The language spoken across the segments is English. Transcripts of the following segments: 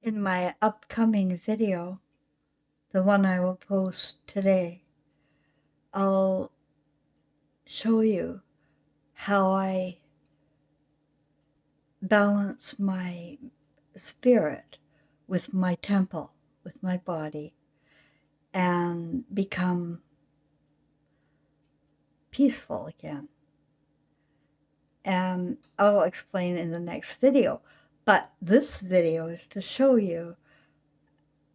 In my upcoming video, the one I will post today, I'll show you how I balance my spirit with my temple, with my body, and become peaceful again. And I'll explain in the next video. But this video is to show you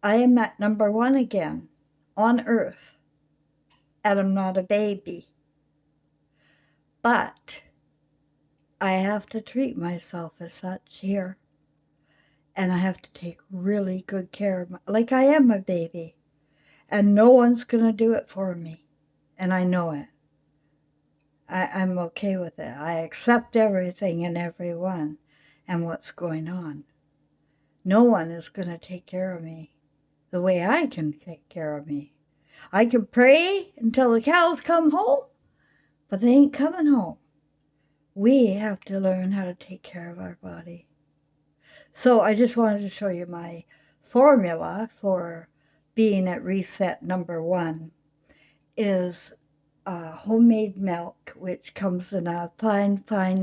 I am at number 1 again on earth, and I'm not a baby. But I have to treat myself as such here. And I have to take really good care of like I am a baby. And no one's going to do it for me. And I know it. I'm okay with it. I accept everything and everyone and what's going on. No one is going to take care of me the way I can take care of me. I can pray until the cows come home, but they ain't coming home. We have to learn how to take care of our body. So I just wanted to show you my formula for being at reset number 1 is homemade milk, which comes in a fine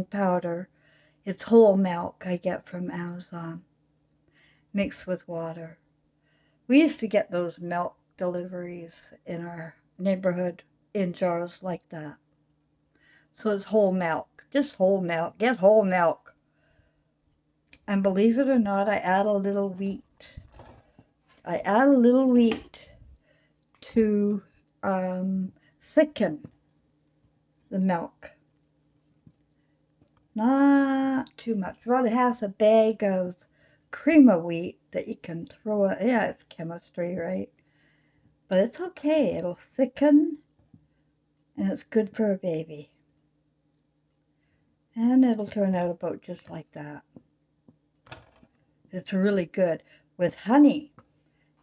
powder. It's whole milk I get from Amazon, mixed with water. We used to get those milk deliveries in our neighborhood in jars like that. So it's whole milk, just whole milk. Get whole milk. And believe it or not, I add a little wheat. I add a little wheat to thicken the milk. Not too much. About half a bag of cream of wheat that you can throw it. Yeah, it's chemistry, right? But it's okay. It'll thicken, and it's good for a baby. And it'll turn out about just like that. It's really good with honey.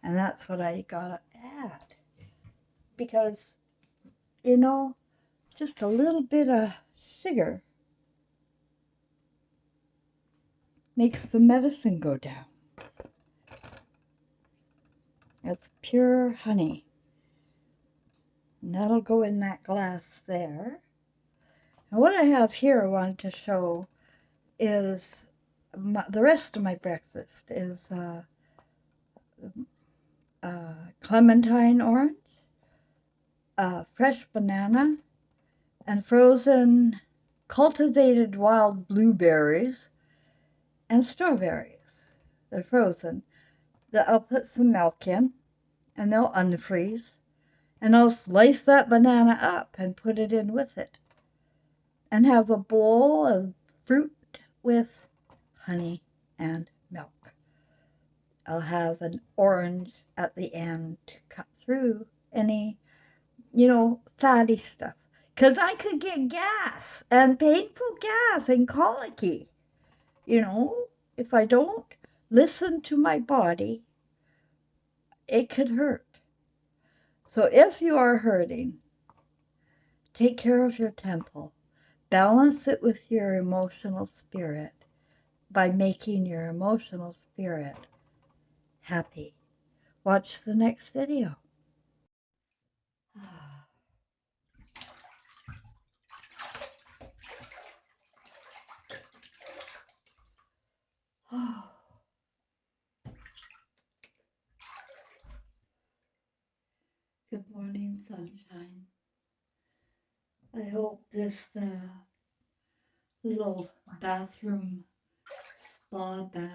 And that's what I gotta add. Because, you know, just a little bit of sugar makes the medicine go down. It's pure honey. And that'll go in that glass there. And what I have here I wanted to show is the rest of my breakfast is clementine orange, fresh banana, and frozen cultivated wild blueberries and strawberries. They're frozen. I'll put some milk in, and they'll unfreeze, and I'll slice that banana up and put it in with it, and have a bowl of fruit with honey and milk. I'll have an orange at the end to cut through any, fatty stuff. Because I could get gas and painful gas and colicky. If I don't listen to my body, it could hurt. So if you are hurting, take care of your temple. Balance it with your emotional spirit by making your emotional spirit happy. Watch the next video. Good morning, sunshine. I hope this little bathroom spa bath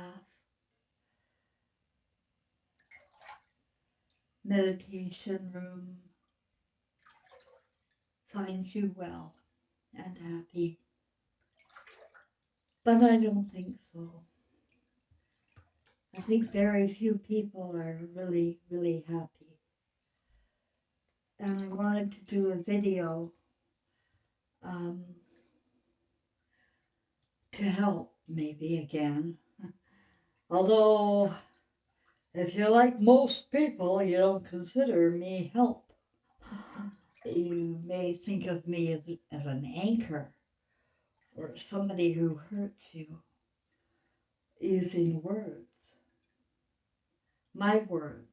meditation room finds you well and happy. But I don't think so. I think very few people are really, really happy. And I wanted to do a video to help maybe again. Although, if you're like most people, you don't consider me help. You may think of me as an anchor or somebody who hurts you using words. my words,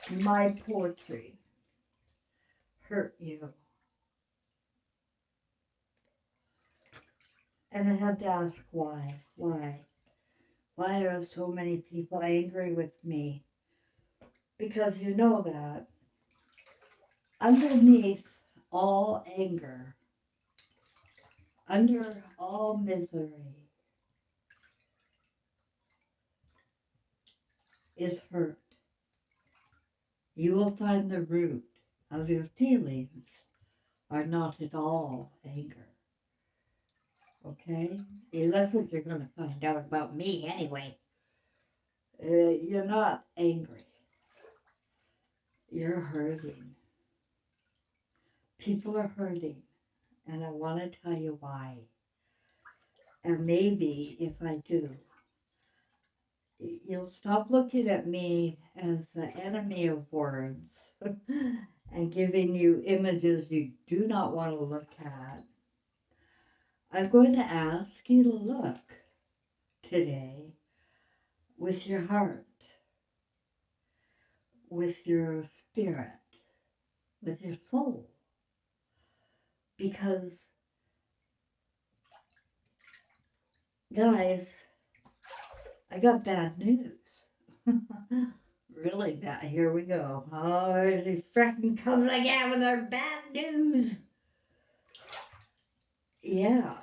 my poetry hurt you. And I had to ask why. Why? Why are so many people angry with me? Because you know that underneath all anger, under all misery, is hurt. You will find the root of your feelings are not at all anger. Okay? And that's what you're going to find out about me anyway. You're not angry. You're hurting. People are hurting. And I want to tell you why. And maybe if I do, you'll stop looking at me as the enemy of words and giving you images you do not want to look at. I'm going to ask you to look today with your heart, with your spirit, with your soul. Because, guys, I got bad news. Really bad. Here we go. Oh, she frickin' comes again with her bad news. Yeah.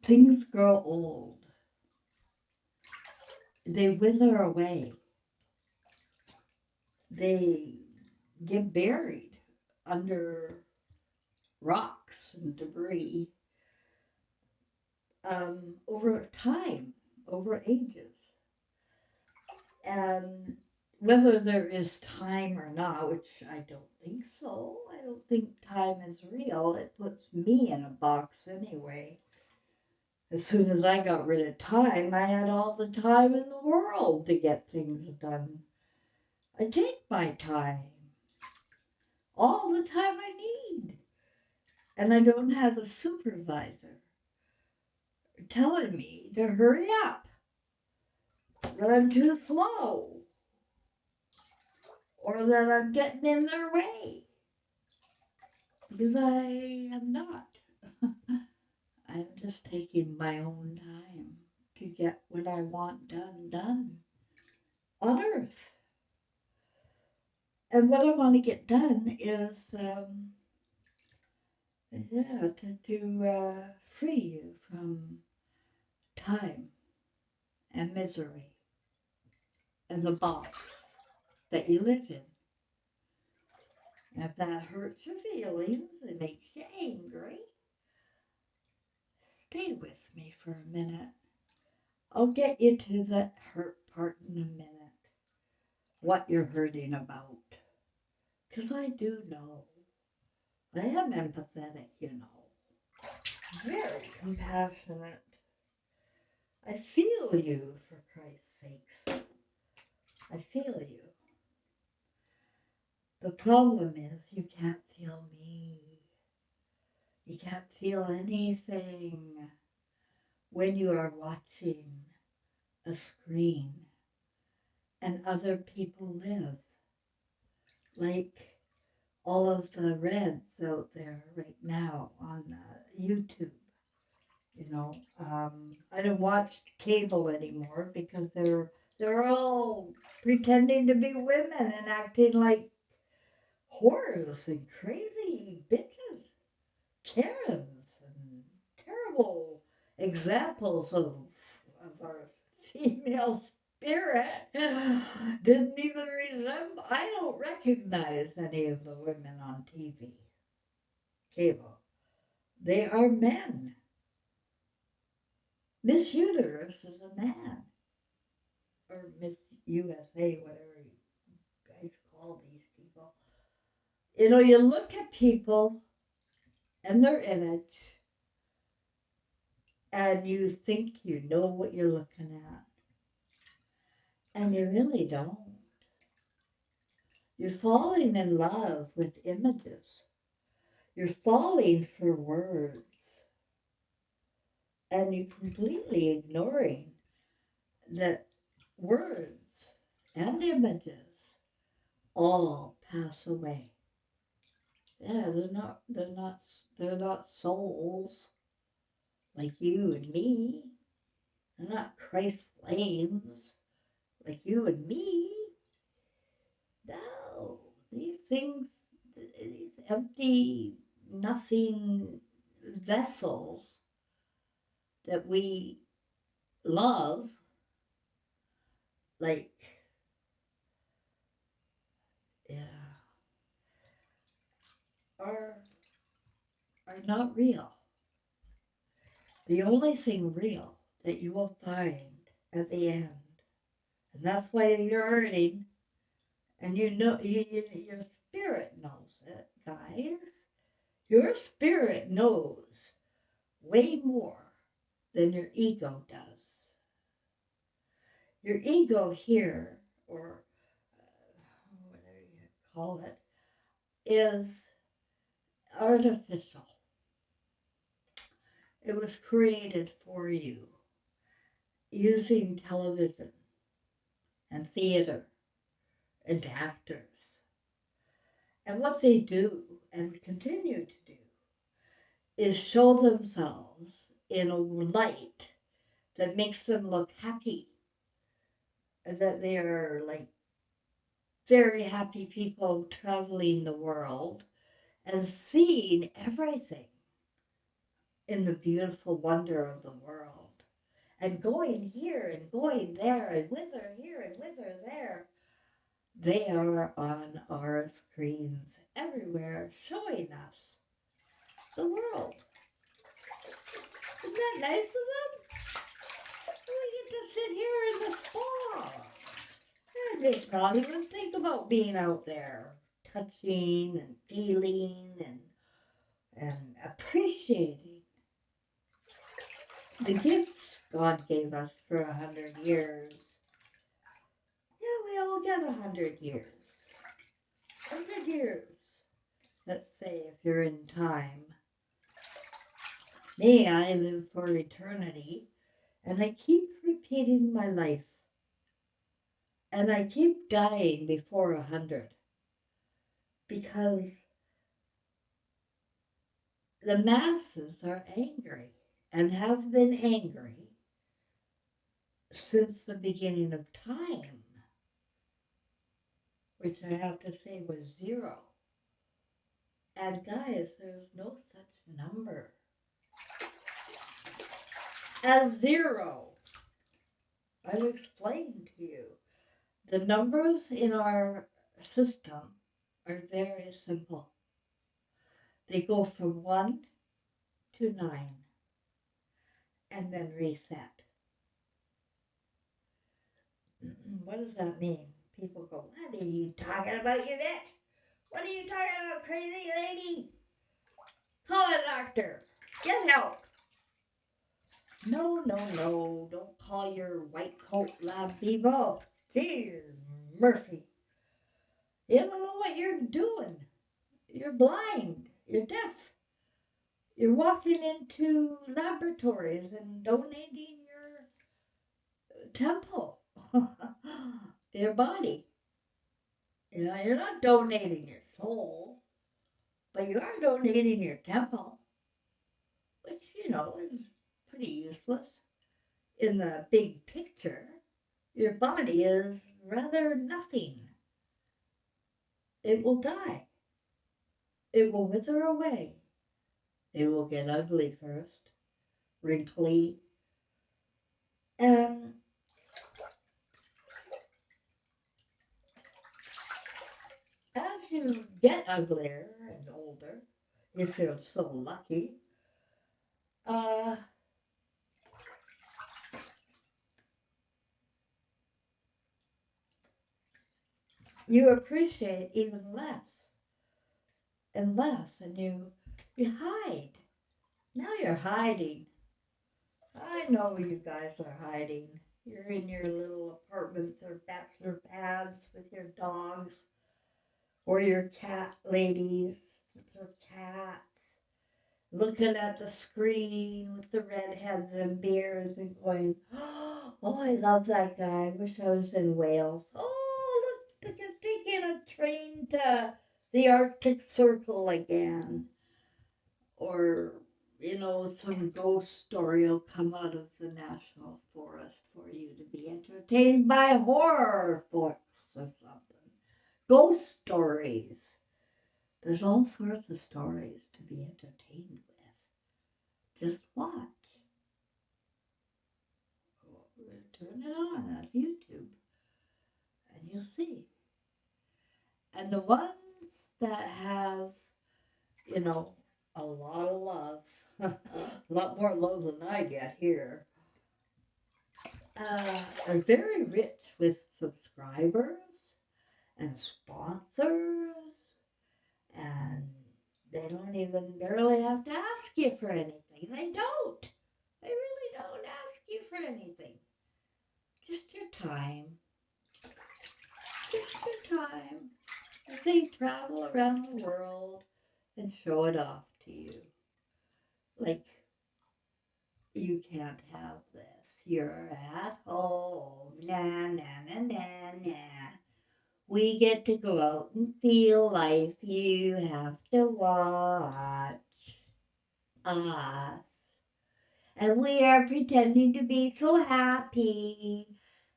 Things grow old. They wither away. They get buried under rocks and debris over time, over ages. And whether there is time or not, which I don't think so, I don't think time is real. It puts me in a box anyway. As soon as I got rid of time, I had all the time in the world to get things done. I take my time, all the time I need. And I don't have a supervisor telling me to hurry up, that I'm too slow, or that I'm getting in their way. Because I am not. I'm just taking my own time to get what I want done on Earth. And what I want to get done is, to free you from time and misery and the box that you live in. And if that hurts your feelings, it makes you angry, stay with me for a minute. I'll get you to the hurt part in a minute. What you're hurting about. Because I do know. I am empathetic, you know. Very compassionate. I feel you, for Christ's sakes. I feel you. The problem is you can't feel me. You can't feel anything when you are watching a screen and other people live. Like all of the Reds out there right now on YouTube. You know, I don't watch cable anymore because they're all pretending to be women and acting like whores and crazy bitches, Karens, and terrible examples of our female spirit. Didn't even resemble. I don't recognize any of the women on TV, cable. They are men. Miss Universe is a man. Or Miss USA, whatever you guys call these people. You know, you look at people and their image, and you think you know what you're looking at, and you really don't. You're falling in love with images. You're falling for words, and you're completely ignoring that words and images all pass away. Yeah, they're not souls like you and me. They're not Christ flames like you and me. No, these things, these empty, nothing vessels that we love, like, yeah, are are not real. The only thing real that you will find at the end, and that's why you're hurting, and your spirit knows it, guys. Your spirit knows way more than your ego does. Your ego here, or whatever you call it, is artificial. It was created for you using television and theater and actors. And what they do and continue to do is show themselves in a light that makes them look happy, and that they are like very happy people traveling the world and seeing everything in the beautiful wonder of the world, and going here and going there and whither here and whither there. They are on our screens everywhere showing us the world. Isn't that nice of them? We get to sit here in the spa and just not even think about being out there, touching and feeling and appreciating the gifts God gave us for 100 years. Yeah, we all get 100 years. 100 years. Let's say if you're in time. Me, I live for eternity, and I keep repeating my life, and I keep dying before 100, because the masses are angry and have been angry since the beginning of time, which I have to say was zero. And guys, there's no such number as zero. I've explained to you. The numbers in our system are very simple. They go from 1 to 9 and then reset. What does that mean? People go, what are you talking about, you bitch? What are you talking about, crazy lady? Call a doctor. Get help. No, no, no. Don't call your white coat lab people. Jeez, Murphy. You don't know what you're doing. You're blind. You're deaf. You're walking into laboratories and donating your temple, your body. You know, you're not donating your soul, but you are donating your temple, which, is pretty useless in the big picture. Your body is rather nothing. It will die. It will wither away. It will get ugly first, wrinkly, and as you get uglier and older, if you're so lucky, uh, you appreciate even less and less, and you hide. Now you're hiding. I know you guys are hiding. You're in your little apartments or bachelor pads with your dogs, or your cat ladies with their cats, looking at the screen with the redheads and beards and going, Oh, I love that guy. I wish I was in Wales. Oh, look, they're taking a train to the Arctic Circle again. Or, some ghost story will come out of the National Forest for you to be entertained by horror books or something. Ghost stories. There's all sorts of stories to be entertained with. Just watch. Turn it on YouTube and you'll see. And the ones that have, you know, a lot of love, a lot more love than I get here, are very rich with subscribers and sponsors, and they don't even barely have to ask you for anything. They don't. They really don't ask you for anything. Just your time. Just your time. As they travel around the world and show it off to you. Like, you can't have this. You're at home. Na, na, na, na, na. We get to go out and feel life. You have to watch us. And we are pretending to be so happy.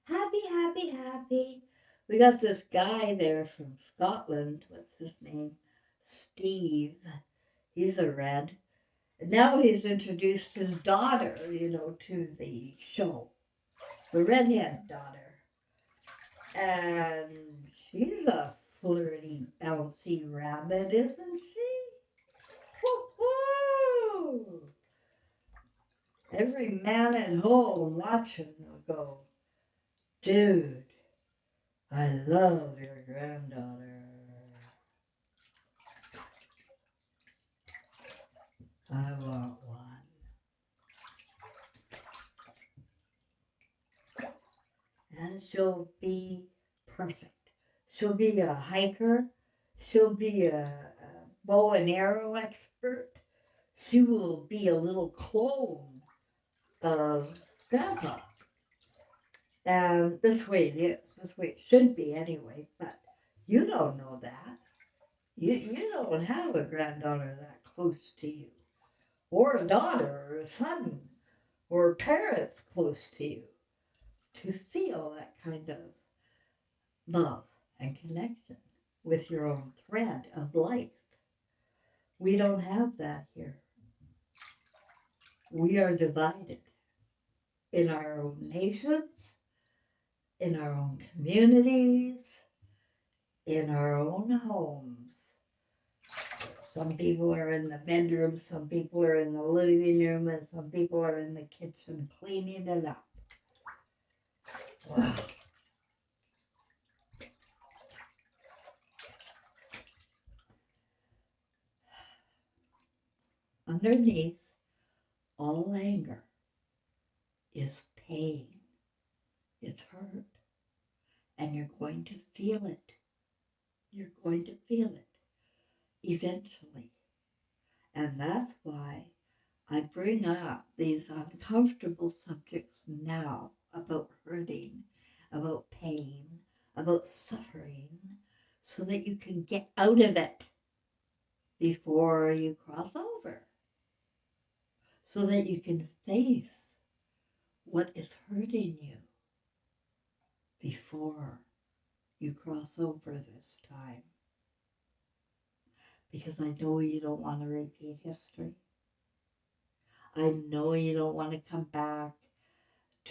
Happy, happy, happy. We got this guy there from Scotland. What's his name? Steve. He's a red. And now he's introduced his daughter, to the show. The redhead daughter. And she's a flirty, bouncy rabbit, isn't she? Woo-hoo! Every man at home watching will go, dude, I love your granddaughter. I want one. And she'll be perfect. She'll be a hiker. She'll be a bow and arrow expert. She will be a little clone of Grandpa. And this way it is. This way it should be anyway. But you don't know that. You don't have a granddaughter that close to you, or a daughter, or a son, or parents close to you to feel that kind of love and connection with your own thread of life. We don't have that here. We are divided in our own nations, in our own communities, in our own homes. Some people are in the bedroom, some people are in the living room, and some people are in the kitchen cleaning it up. Wow. Underneath all anger is pain. It's hurt. And you're going to feel it. You're going to feel it eventually. And that's why I bring up these uncomfortable subjects now about hurting, about pain, about suffering, so that you can get out of it before you cross over, so that you can face what is hurting you before you cross over this time. Because I know you don't want to repeat history. I know you don't want to come back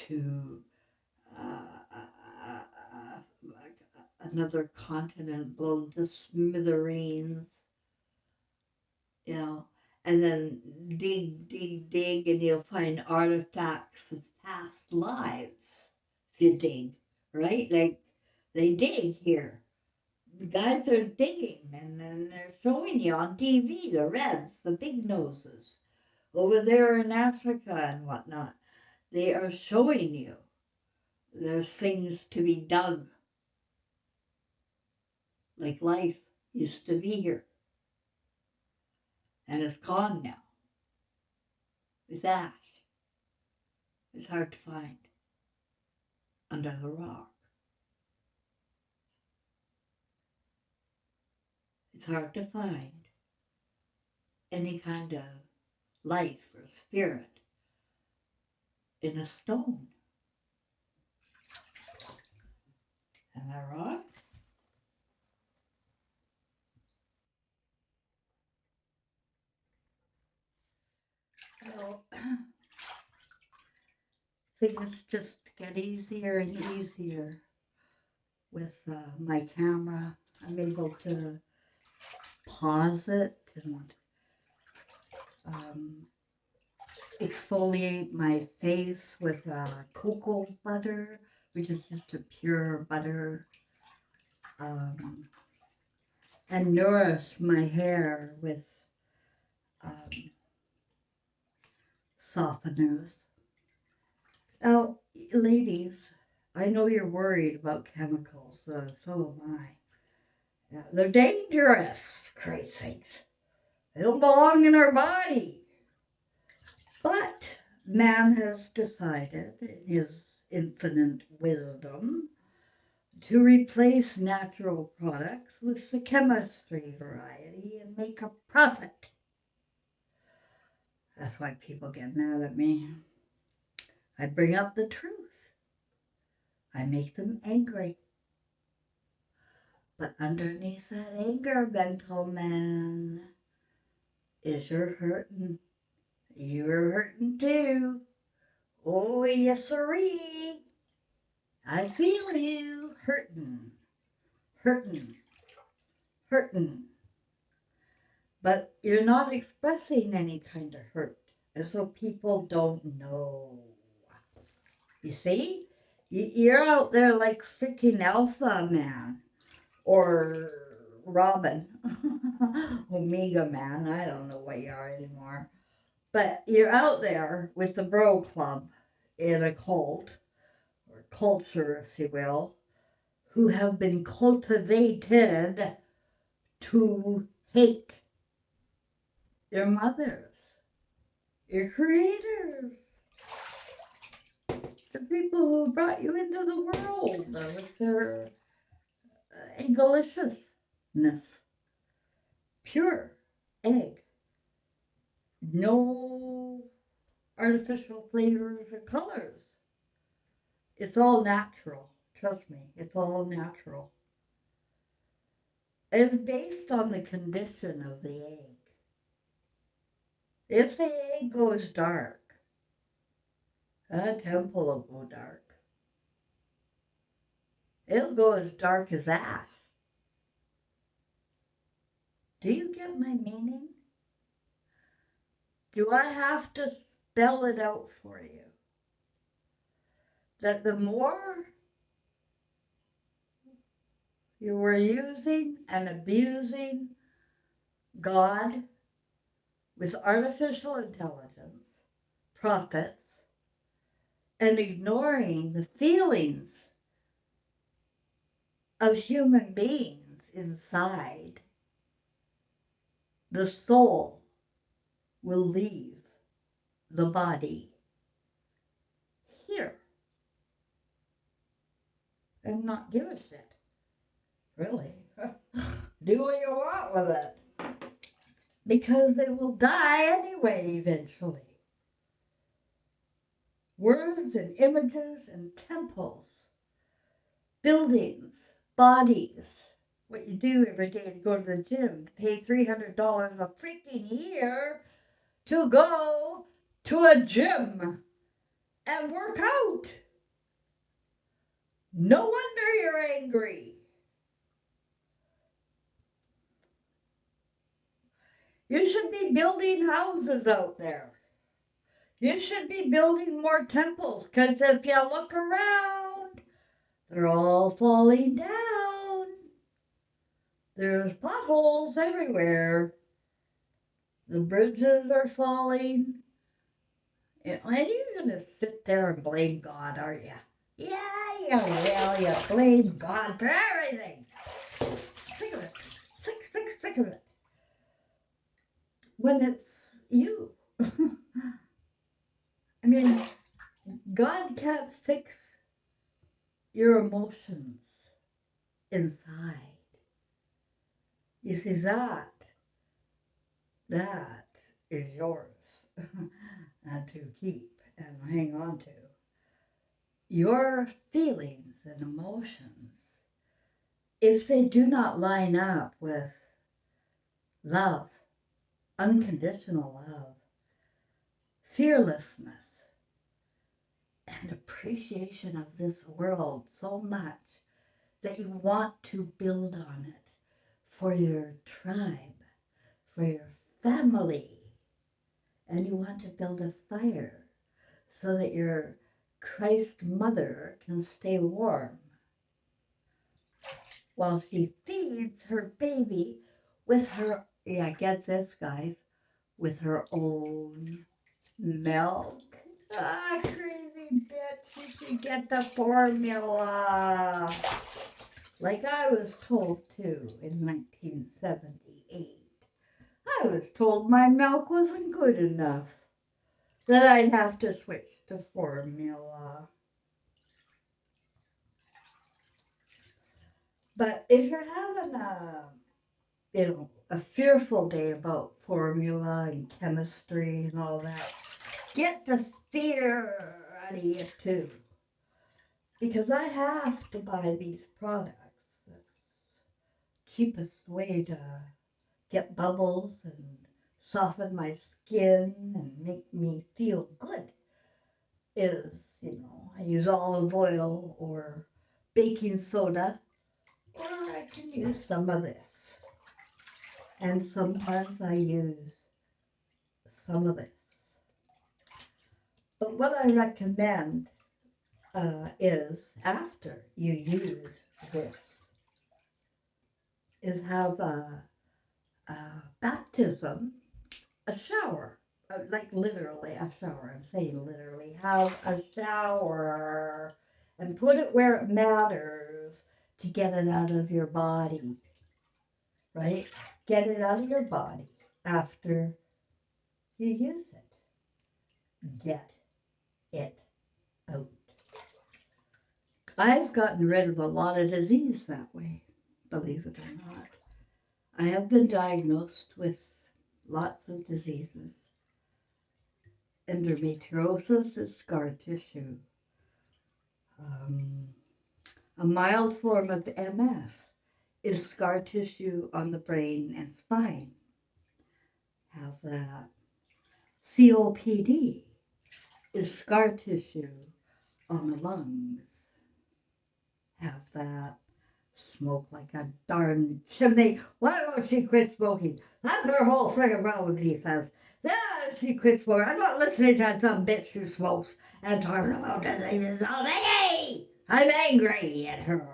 to another continent blown to smithereens, and then dig, dig, dig, and you'll find artifacts of past lives. If you dig, right? Like they dig here. The guys are digging, and then they're showing you on TV the reds, the big noses, over there in Africa and whatnot. They are showing you there's things to be dug, like life used to be here, and it's gone now. It's ash. It's hard to find. under the rock. It's hard to find any kind of life or spirit in a stone. Am I wrong? Well, things just get easier and easier with my camera. I'm able to pause it and um, exfoliate my face with cocoa butter, which is just a pure butter, um, and nourish my hair with um, softeners. Now, ladies, I know you're worried about chemicals, so am I. Yeah, they're dangerous, for Christ's sakes. They don't belong in our body. But man has decided, in his infinite wisdom, to replace natural products with the chemistry variety and make a profit. That's why people get mad at me. I bring up the truth. I make them angry. But underneath that anger, mental man, is you're hurting. You're hurting too. Oh, yes, sirree. I feel you hurting, hurting, hurting. But you're not expressing any kind of hurt. And so people don't know. You see? You're out there like freaking Alpha Man or Robin, Omega Man. I don't know what you are anymore. But you're out there with the Bro Club in a cult, or culture, if you will, who have been cultivated to hate your mothers, your creators, the people who brought you into the world with their deliciousness, pure egg, no artificial flavors or colors. It's all natural. Trust me, it's all natural. It's based on the condition of the egg. If the egg goes dark, that temple will go dark. It'll go as dark as ash. Do you get my meaning? Do I have to spell it out for you? That the more you were using and abusing God with artificial intelligence, profits, and ignoring the feelings of human beings inside, the soul will leave the body here and not give a shit. Really. Do what you want with it. Because they will die anyway eventually. Words and images and temples, buildings, bodies. What you do every day to go to the gym, to pay $300 a freaking year to go to a gym and work out. No wonder you're angry. You should be building houses out there. You should be building more temples, because if you look around, they're all falling down. There's potholes everywhere. The bridges are falling. And you're going to sit there and blame God, aren't you? Yeah, you blame God for everything. Sick of it. Sick of it. When it's you. I mean, God can't fix your emotions inside. You see, that is yours and to keep and hang on to. Your feelings and emotions, if they do not line up with love, unconditional love, fearlessness, and appreciation of this world so much that you want to build on it for your tribe, for your family, and you want to build a fire so that your Christ mother can stay warm while she feeds her baby with her, yeah, get this, guys, with her own milk. Ah, crazy bitch, you should get the formula. Like I was told too in 1978. I was told my milk wasn't good enough, that I'd have to switch to formula. But if you're having a fearful day about formula and chemistry and all that, get the fear out of you too. Because I have to buy these products. The cheapest way to get bubbles and soften my skin and make me feel good is, I use olive oil or baking soda, or I can use some of this. And sometimes I use some of this. But what I recommend is after you use this, is have a baptism, a shower, like literally a shower. I'm saying literally, have a shower and put it where it matters to get it out of your body, right? Get it out of your body after you use it. Get it out. I've gotten rid of a lot of disease that way, believe it or not. I have been diagnosed with lots of diseases. Endometriosis is scar tissue. Um, a mild form of MS is scar tissue on the brain and spine. Have that. COPD is scar tissue on the lungs. Have that. Smoke like a darn chimney. Why don't she quit smoking? That's her whole friggin' problem, he says. Yeah, she quit smoking. I'm not listening to some bitch who smokes and talking about diseases all day. I'm angry at her.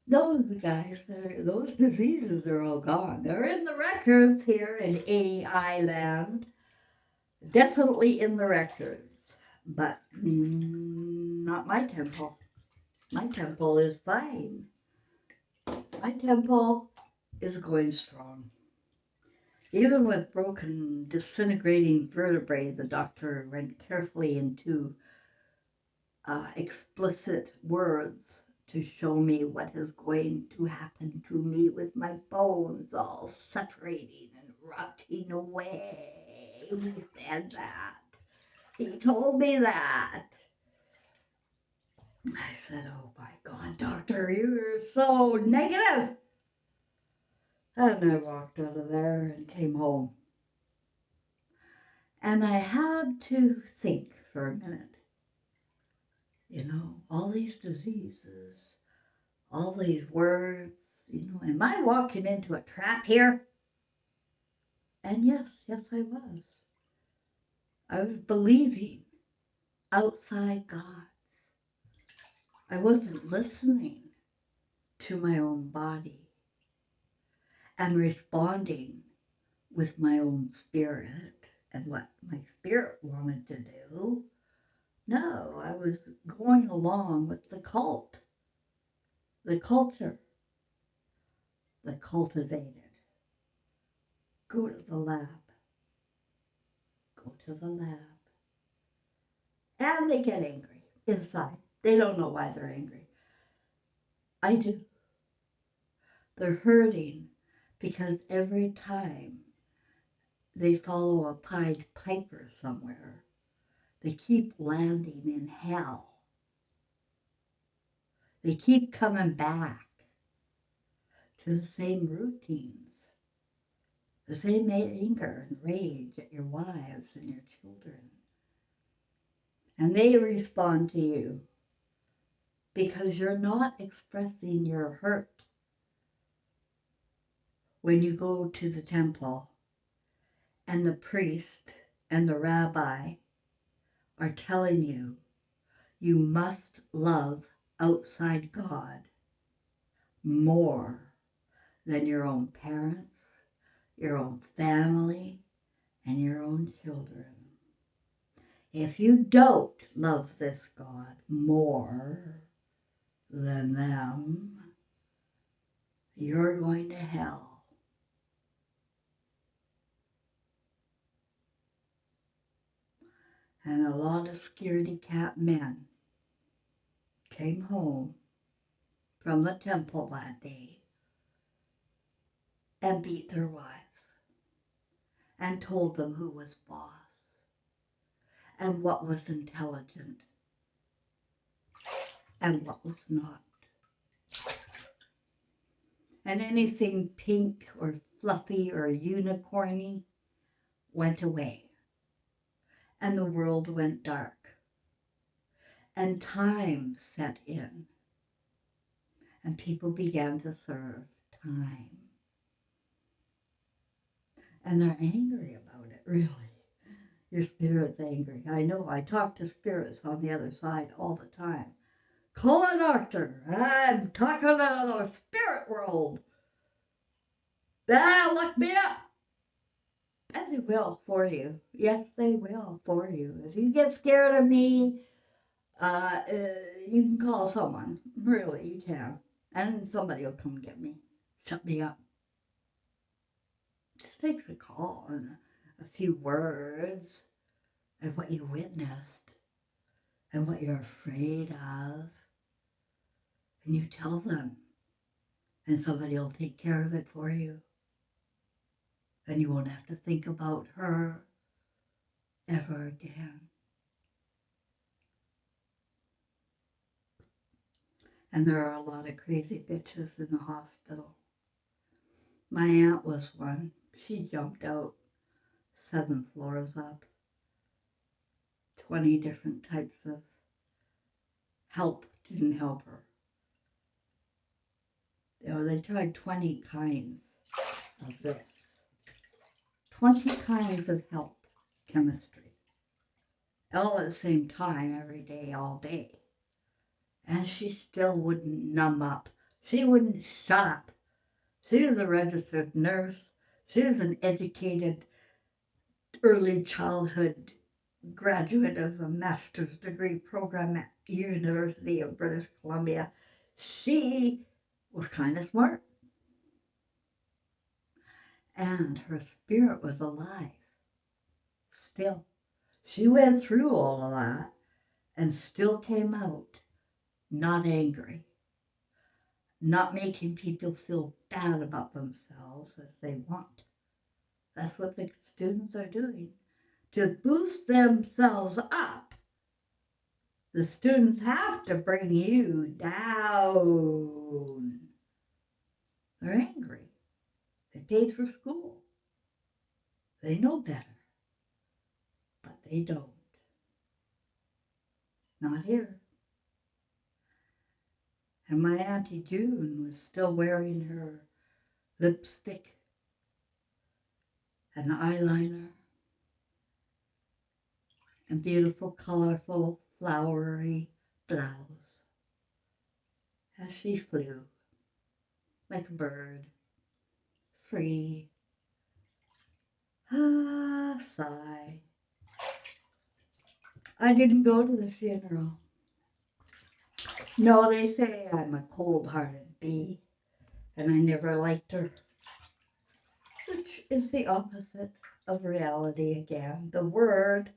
Those guys, those diseases are all gone. They're in the records here in AI land. Definitely in the records. But not my temple. My temple is fine. My temple is going strong. Even with broken, disintegrating vertebrae, the doctor went carefully into explicit words to show me what is going to happen to me with my bones all separating and rotting away. He said that. He told me that. I said, oh my God, doctor, you're so negative. And I walked out of there and came home. And I had to think for a minute. All these diseases, all these words, am I walking into a trap here? And yes, I was. I was believing outside God. I wasn't listening to my own body and responding with my own spirit and what my spirit wanted to do. No, I was going along with the cult, the culture, the cultivated. Go to the lab. Go to the lab. And they get angry inside. They don't know why they're angry. I do. They're hurting because every time they follow a Pied Piper somewhere, they keep landing in hell. They keep coming back to the same routines, the same anger and rage at your wives and your children. And they respond to you because you're not expressing your hurt when you go to the temple and the priest and the rabbi are telling you you must love outside God more than your own parents, your own family, and your own children. If you don't love this God more than them, you're going to hell. And a lot of scaredy cat men came home from the temple that day and beat their wives and told them who was boss and what was intelligent and what was not. And anything pink or fluffy or unicorny went away. And the world went dark. And time set in. And people began to serve time. And they're angry about it, really. Your spirit's angry. I know, I talk to spirits on the other side all the time. Call a doctor. I'm talking to the spirit world. They'll look me up. And they will for you. Yes, they will for you. If you get scared of me, you can call someone. Really, you can. And somebody will come get me. Shut me up. Just takes a call and a few words and what you witnessed and what you're afraid of. And you tell them. And somebody will take care of it for you. And you won't have to think about her ever again. And there are a lot of crazy bitches in the hospital. My aunt was one. She jumped out 7 floors up. 20 different types of help didn't help her. You know, they tried 20 kinds of this. 20 kinds of help chemistry. All at the same time, every day, all day. And she still wouldn't numb up. She wouldn't shut up. She was a registered nurse. She was an educated early childhood graduate of a master's degree program at University of British Columbia. She was kind of smart. And her spirit was alive. Still. She went through all of that and still came out not angry, not making people feel bad about themselves as they want. That's what the students are doing. To boost themselves up, the students have to bring you down. They're angry. They paid for school. They know better, but they don't. Not here. And my Auntie June was still wearing her lipstick and eyeliner and beautiful, colorful, flowery blouse as she flew like a bird, free. Ah, sigh. I didn't go to the funeral. No, they say I'm a cold-hearted bee, and I never liked her, which is the opposite of reality again. The word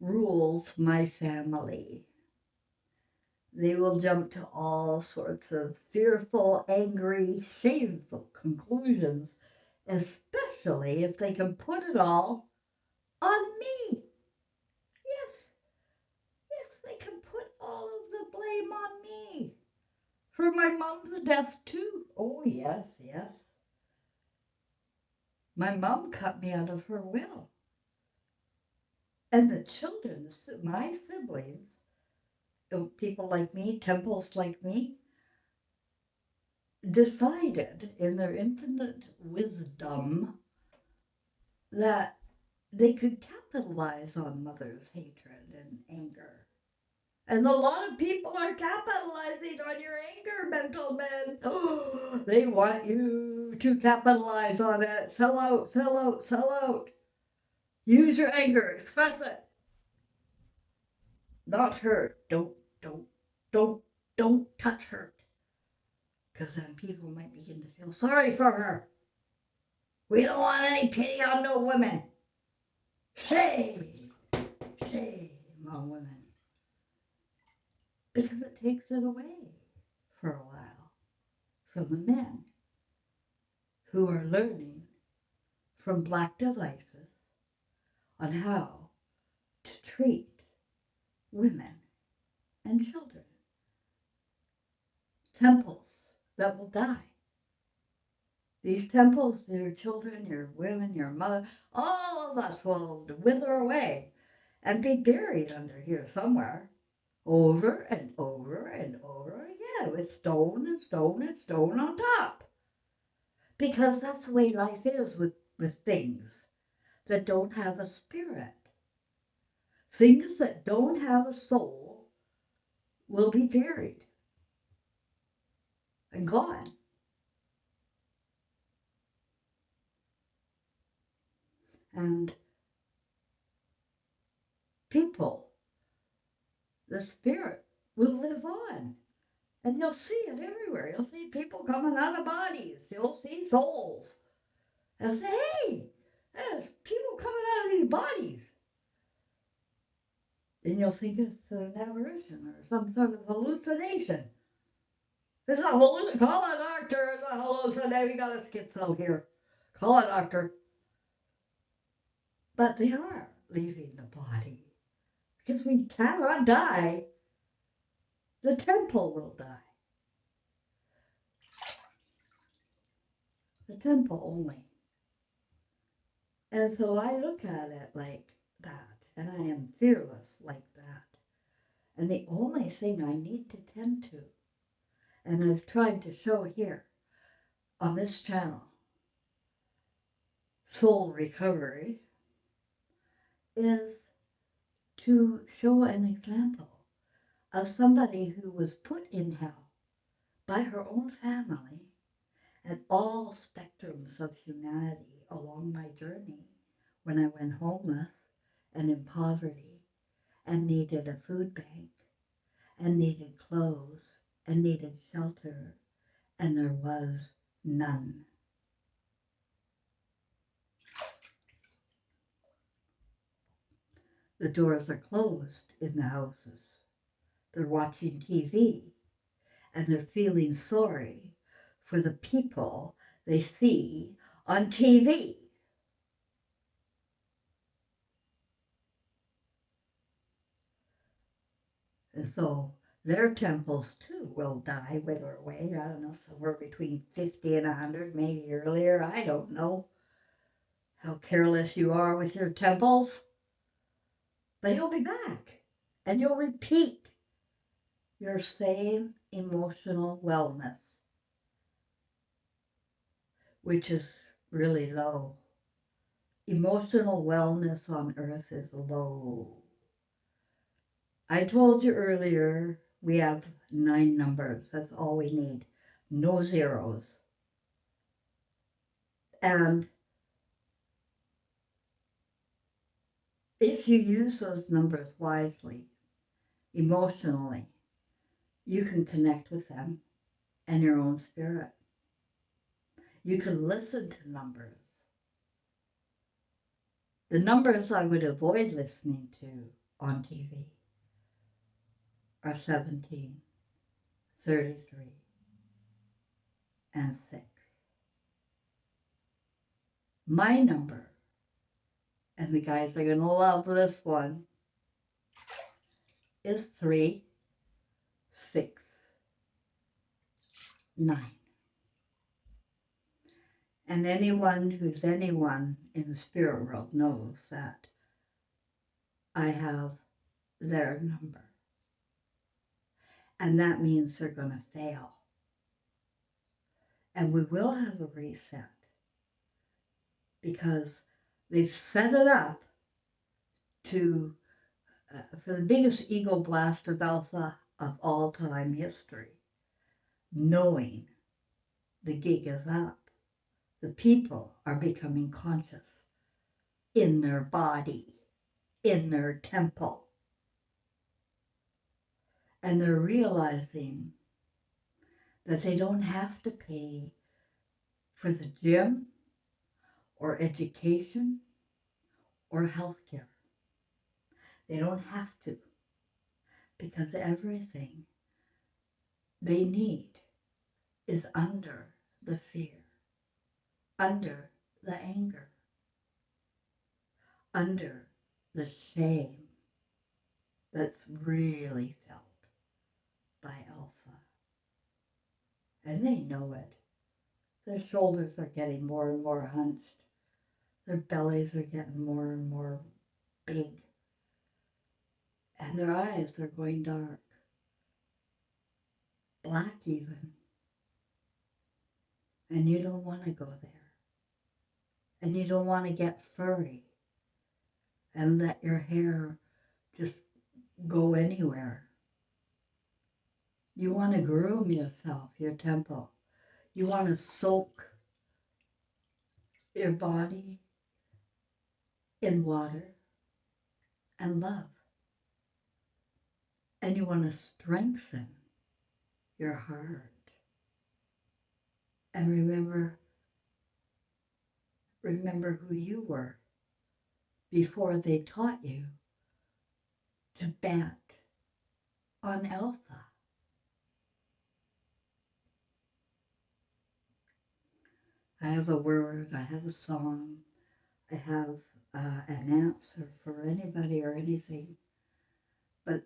rules my family. They will jump to all sorts of fearful, angry, shameful conclusions, especially if they can put it all on me. Yes, yes, they can put all of the blame on me. For my mom's death, too. Oh, yes, yes. My mom cut me out of her will. And the children, my siblings, people like me, temples like me, decided in their infinite wisdom that they could capitalize on mother's hatred and anger. And a lot of people are capitalizing on your anger, mental men. Oh, they want you to capitalize on it. Sell out, sell out, sell out. Use your anger, express it. Not hurt. Don't, don't, don't touch hurt. Because then people might begin to feel sorry for her. We don't want any pity on no women. Shame, shame on women. Because it takes it away for a while from the men who are learning from black devices on how to treat women and children. Temples that will die. These temples, your children, your women, your mother, all of us will wither away and be buried under here somewhere, over and over and over again, with stone and stone and stone on top. Because that's the way life is with things that don't have a spirit. Things that don't have a soul will be buried and gone. And people, the spirit, will live on. And you'll see it everywhere. You'll see people coming out of bodies. You'll see souls. And say, hey, there's people coming out of these bodies. And you'll think it's an apparition or some sort of hallucination. It's a hallucination. Call a doctor. It's a hallucination. We got a schizo here. Call a doctor. But they are leaving the body. Because we cannot die. The temple will die. The temple only. And so I look at it like that. And I am fearless like that. And the only thing I need to tend to, and I've tried to show here on this channel, soul recovery, is to show an example of somebody who was put in hell by her own family and all spectrums of humanity along my journey when I went homeless and in poverty and needed a food bank and needed clothes and needed shelter, and there was none. The doors are closed in the houses. They're watching TV and they're feeling sorry for the people they see on TV. And so their temples too will die, wither away. I don't know, somewhere between 50 and 100, maybe earlier. I don't know how careless you are with your temples. But he'll be back. And you'll repeat your same emotional wellness, which is really low. Emotional wellness on earth is low. I told you earlier we have 9 numbers. That's all we need. No zeros. And if you use those numbers wisely, emotionally, you can connect with them and your own spirit. You can listen to numbers. The numbers I would avoid listening to on TV are 17, 33, and 6. My number, and the guys are going to love this one, is 3, 6, 9. And anyone who's anyone in the spirit world knows that I have their number. And that means they're going to fail. And we will have a reset because they've set it up to for the biggest ego blast of alpha of all time history, knowing the gig is up. The people are becoming conscious in their body, in their temple. And they're realizing that they don't have to pay for the gym or education or healthcare. They don't have to, because everything they need is under the fear, under the anger, under the shame that's really felt by alpha. And they know it. Their shoulders are getting more and more hunched. Their bellies are getting more and more big. And their eyes are going dark, black even. And you don't want to go there. And you don't want to get furry and let your hair just go anywhere. You want to groom yourself, your temple. You want to soak your body in water and love. And you want to strengthen your heart. And remember who you were before they taught you to bet on alpha. I have a word, I have a song, I have an answer for anybody or anything. But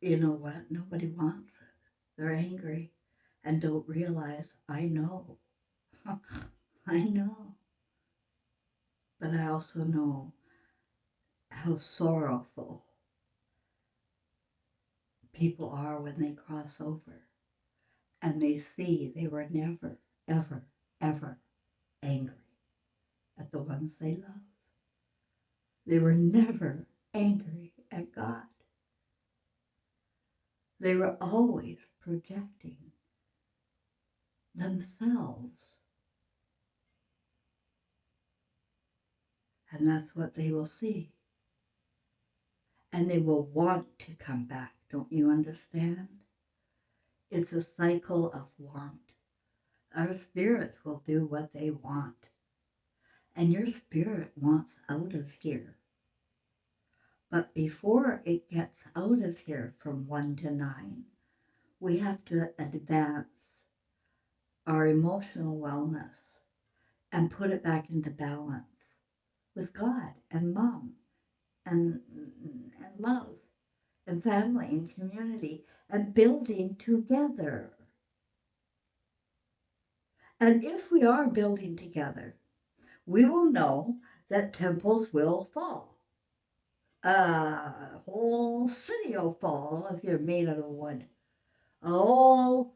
you know what? Nobody wants it. They're angry and don't realize I know. I know. But I also know how sorrowful people are when they cross over and they see they were never, ever, ever angry at the ones they love. They were never angry at God. They were always projecting themselves. And that's what they will see. And they will want to come back. Don't you understand? It's a cycle of want. Our spirits will do what they want. And your spirit wants out of here. But before it gets out of here from 1 to 9, we have to advance our emotional wellness and put it back into balance with God and mom and love and family and community and building together. And if we are building together, we will know that temples will fall. A whole city will fall if you're made out of wood. A whole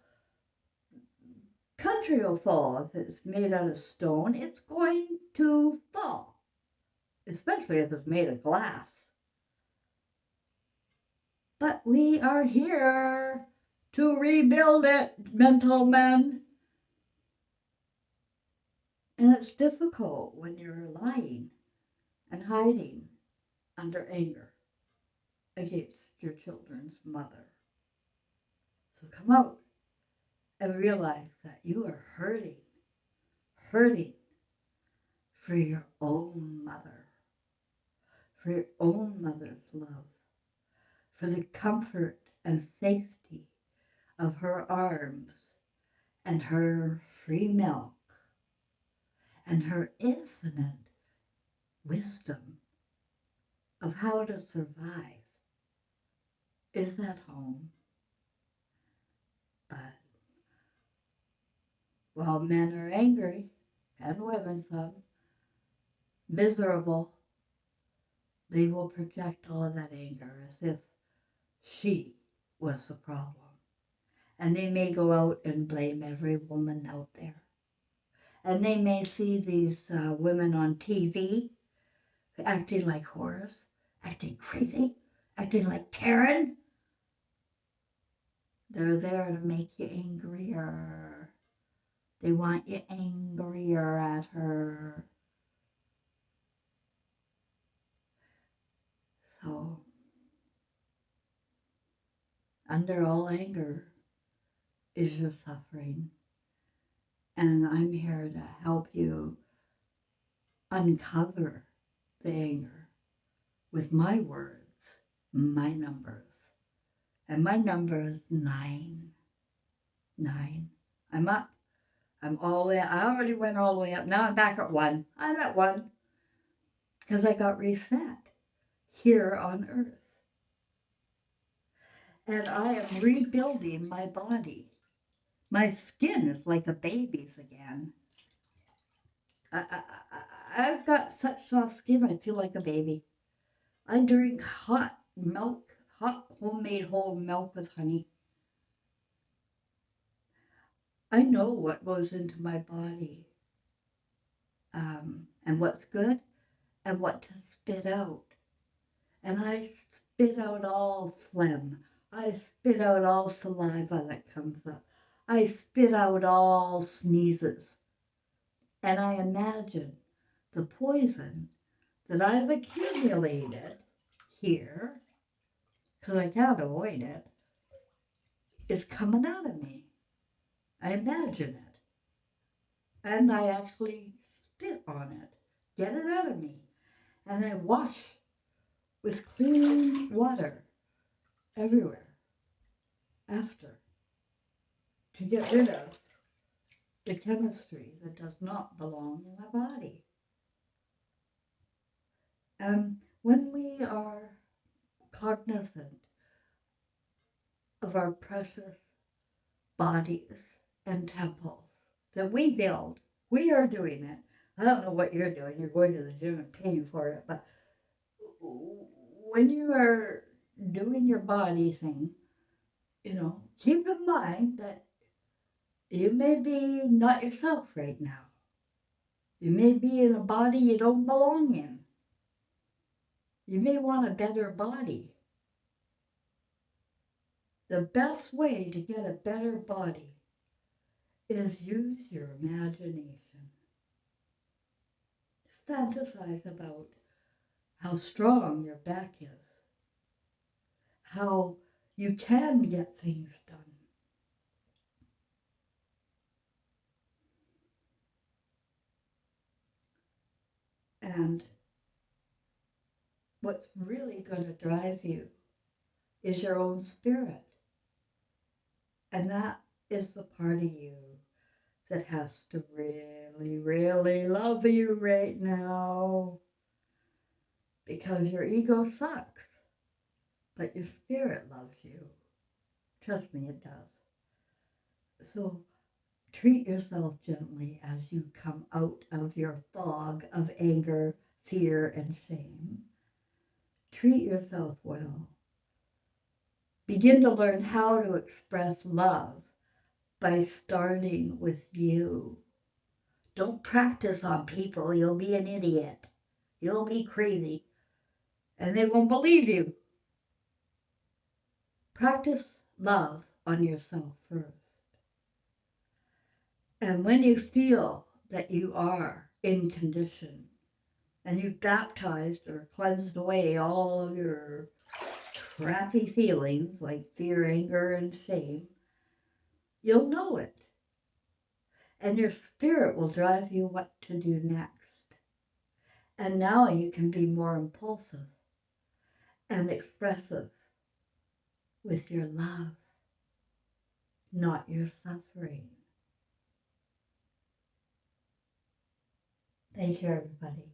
country will fall if it's made out of stone. It's going to fall, especially if it's made of glass. But we are here to rebuild it, mental men. And it's difficult when you're lying and hiding under anger against your children's mother. So come out and realize that you are hurting for your own mother, for your own mother's love. for the comfort and safety of her arms and her free milk and her infinite wisdom of how to survive is at home. But while men are angry, and women some, miserable, they will project all of that anger as if she was the problem. And they may go out and blame every woman out there. And they may see these women on TV acting like whores, acting crazy, acting like Karen. They're there to make you angrier. They want you angrier at her. So, under all anger is your suffering. And I'm here to help you uncover the anger with my words, my numbers. And my number is 9. 9. I'm up. I'm all the way. I already went all the way up. Now I'm back at 1. I'm at 1 because I got reset here on Earth. And I am rebuilding my body. My skin is like a baby's again. I've got such soft skin, I feel like a baby. I drink hot milk, hot homemade whole milk with honey. I know what goes into my body, and what's good and what to spit out. And I spit out all phlegm. I spit out all saliva that comes up. I spit out all sneezes. And I imagine the poison that I've accumulated here, because I can't avoid it, is coming out of me. I imagine it. And I actually spit on it, get it out of me. And I wash with clean water everywhere after to get rid of the chemistry that does not belong in my body. When we are cognizant of our precious bodies and temples that we build, we are doing it. I don't know what you're doing. You're going to the gym and paying for it, but when you are doing your body thing, keep in mind that you may be not yourself right now. You may be in a body you don't belong in. You may want a better body. The best way to get a better body is use your imagination. Fantasize about how strong your back is, how you can get things done. And what's really going to drive you is your own spirit. And that is the part of you that has to really, really love you right now. Because your ego sucks, but your spirit loves you. Trust me, it does. So treat yourself gently as you come out of your fog of anger, fear, and shame. Treat yourself well. Begin to learn how to express love by starting with you. Don't practice on people. You'll be an idiot. You'll be crazy. And they won't believe you. Practice love on yourself first. And when you feel that you are in condition and you've baptized or cleansed away all of your crappy feelings like fear, anger, and shame, you'll know it. And your spirit will drive you what to do next. And now you can be more impulsive and expressive with your love, not your suffering. Thank you, everybody.